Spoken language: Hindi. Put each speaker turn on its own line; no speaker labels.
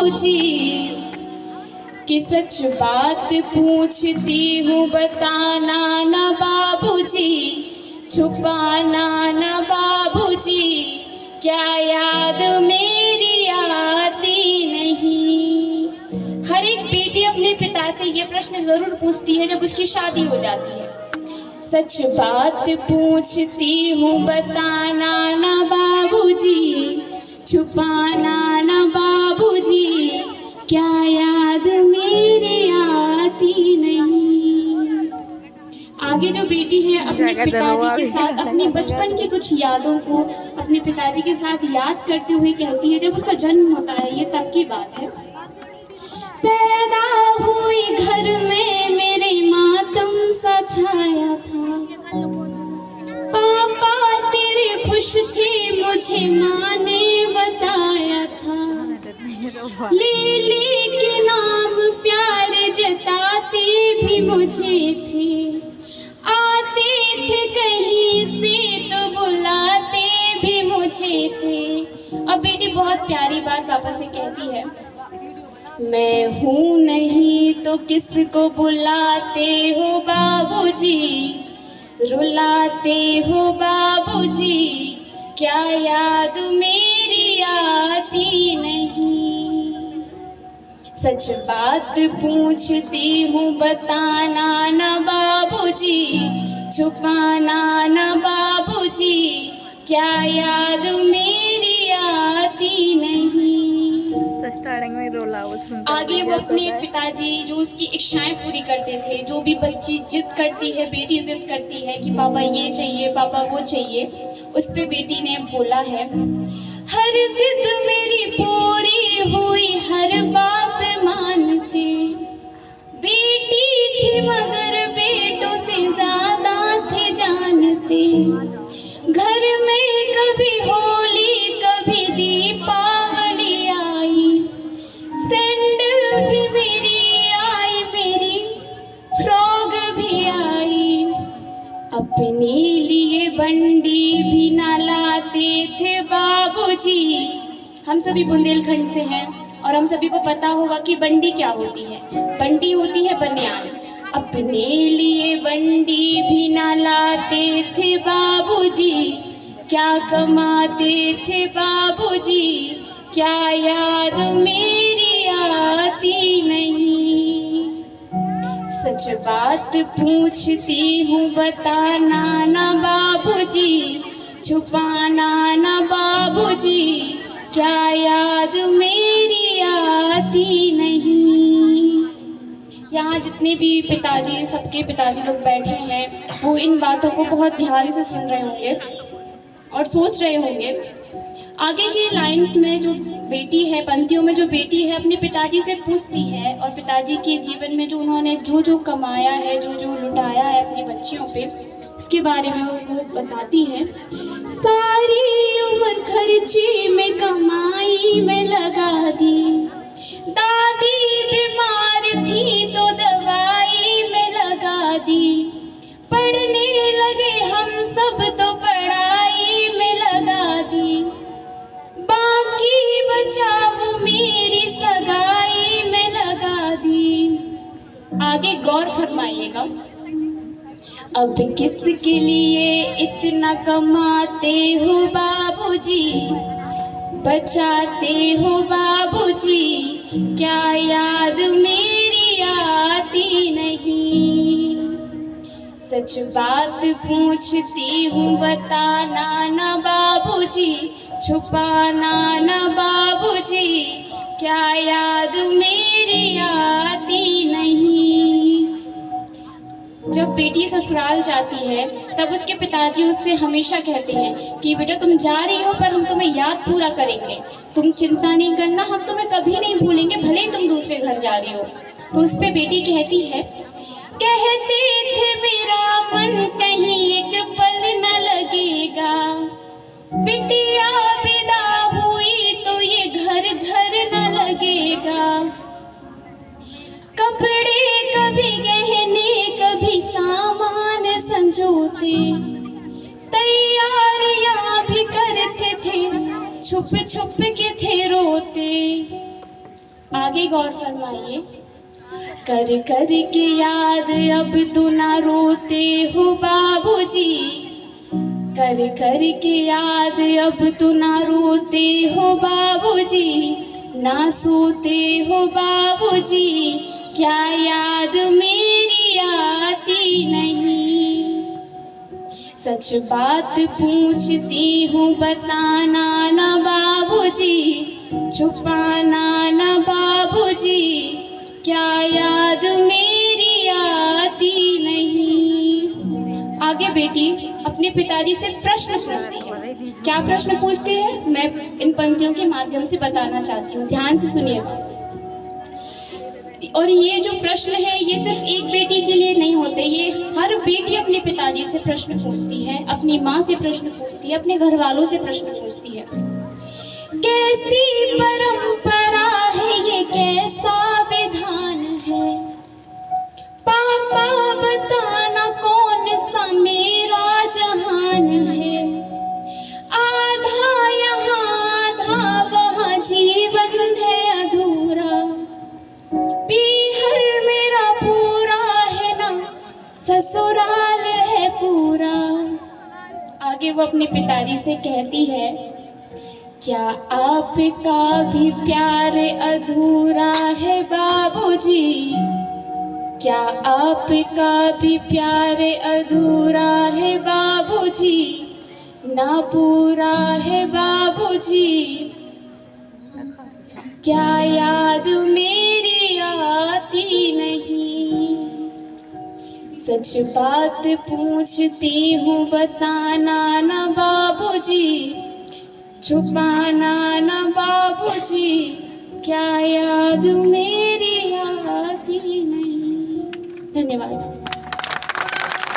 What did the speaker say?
बाबूजी कि सच बात पूछती हूँ बताना ना बाबूजी, छुपाना ना बाबूजी, क्या याद मेरी आती नहीं। हर एक बेटी अपने पिता से ये प्रश्न जरूर पूछती है जब उसकी शादी हो जाती है। सच बात पूछती हूँ बताना ना बाबूजी, छुपाना ना बाबूजी, क्या याद मेरी आती नहीं। आगे जो बेटी है अपने पिताजी के साथ अपने बचपन की कुछ यादों को अपने पिताजी के साथ याद करते हुए कहती है, जब उसका जन्म होता है, ये तब की बात है। पैदा हुई घर में मेरे मातम सा छाया था, पापा तेरे खुश थे मुझे माँ ने बताया था, लीली के नाम प्यार जताते भी मुझे थे, आते थे कहीं से तो बुलाते भी मुझे थे। अब बेटी बहुत प्यारी बात पापा से कहती है, मैं हूँ नहीं तो किसको बुलाते हो बाबूजी, रुलाते हो बाबूजी, क्या याद मेरी आती नहीं। सच बात पूछती हूँ बताना ना बाबूजी, छुपाना ना बाबूजी, क्या याद मेरी आती नहीं।
स्टार्टिंग में रोला
आगे वो अपने पिताजी जो उसकी इच्छाएं पूरी करते थे, जो भी बच्ची जिद करती है, बेटी जिद करती है कि पापा ये चाहिए पापा वो चाहिए, उस पे बेटी ने बोला है, हर जिद मेरी पूरी हुई हर बात मानते, बेटी थी मगर बेटों से ज्यादा थे जानते, घर में कभी होली कभी दीपावली आई, सैंडल भी मेरी आई, मेरी फ्रॉक भी आई, अपने लिए बंडी भी ना लाते थे बाबूजी। हम सभी बुंदेलखंड से हैं और हम सभी को पता होगा कि बंडी क्या होती है। बंडी होती है बनियान। अपने लिए बंडी भी ना लाते थे बाबूजी, क्या कमाते थे बाबूजी, क्या याद मेरी आती नहीं। सच बात पूछती हूँ बताना ना बाबूजी, छुपाना ना बाबूजी, क्या याद मेरी आती नहीं। यहाँ जितने भी पिताजी, सबके पिताजी लोग बैठे हैं, वो इन बातों को बहुत ध्यान से सुन रहे होंगे और सोच रहे होंगे। आगे की लाइंस में जो बेटी है, पंक्तियों में जो बेटी है अपने पिताजी से पूछती है और पिताजी के जीवन में जो उन्होंने जो जो कमाया है, जो जो लुटाया है अपनी बच्चियों पे, उसके बारे में वो बताती है। सारी उम्र खर्ची में कमाई में लगा दी, दादी बीमार थी तो दवाई में लगा दी, पढ़ने लगे हम सब तो पढ़ाई में लगा दी, बाकी बचाव मेरी सगाई में लगा दी। आगे गौर फरमाइएगा। अब किसके लिए इतना कमाते हो बाबूजी, बचाते हो बाबूजी, क्या याद मेरी आती नहीं। सच बात पूछती हूँ बताना ना बाबूजी, छुपाना ना बाबूजी, क्या याद मेरी आती नहीं। जब बेटी ससुराल जाती है तब उसके पिताजी उससे हमेशा कहते हैं कि बेटा तुम जा रही हो पर हम तुम्हें याद पूरा करेंगे, तुम चिंता नहीं करना, हम तुम्हें कभी नहीं भूलेंगे भले ही तुम दूसरे घर जा रही हो। तो उस पे बेटी कहती है, कहते थे मेरा मन कहीं एक पल न लगेगा, बिटिया विदा हुई तो ये घर घर न लगेगा, कपड़े कभी गहने कभी सामान संजोते, तैयारियां भी करते थे छुप छुप के थे रोते, आगे गौर फरमाइए। कर कर के याद अब तो ना रोते हो बाबूजी, कर कर के याद अब तो ना रोते हो बाबूजी, ना सोते हो बाबूजी, क्या याद मेरी आती नहीं। सच बात पूछती हूँ बताना ना बाबूजी, छुपाना ना बाबूजी, क्या याद मेरी आती नहीं। आगे बेटी अपने पिताजी से प्रश्न पूछती है। क्या प्रश्न पूछती है मैं इन पंक्तियों के माध्यम से बताना चाहती हूँ, ध्यान से सुनिएगा। और ये जो प्रश्न है ये सिर्फ एक बेटी के लिए नहीं होते, ये हर बेटी अपने पिताजी से प्रश्न पूछती है, अपनी माँ से प्रश्न पूछती है, अपने घर वालों से प्रश्न पूछती है। कैसी परंपरा है ये, कैसा विधान है, पापा बताना कौन सा मेरा जहान है। आधा यहाँ आधा वहाँ जीवन है अधूरा, पीहर मेरा पूरा है ना ससुराल है पूरा। आगे वो अपने पिताजी से कहती है, क्या आपका भी प्यार अधूरा है बाबूजी, क्या आपका भी प्यार अधूरा है बाबूजी, ना पूरा है बाबूजी, क्या याद मेरी आती नहीं। सच बात पूछती हूँ बताना ना बाबूजी, छुपाना ना बाबूजी, क्या याद मेरी आती नहीं। धन्यवाद।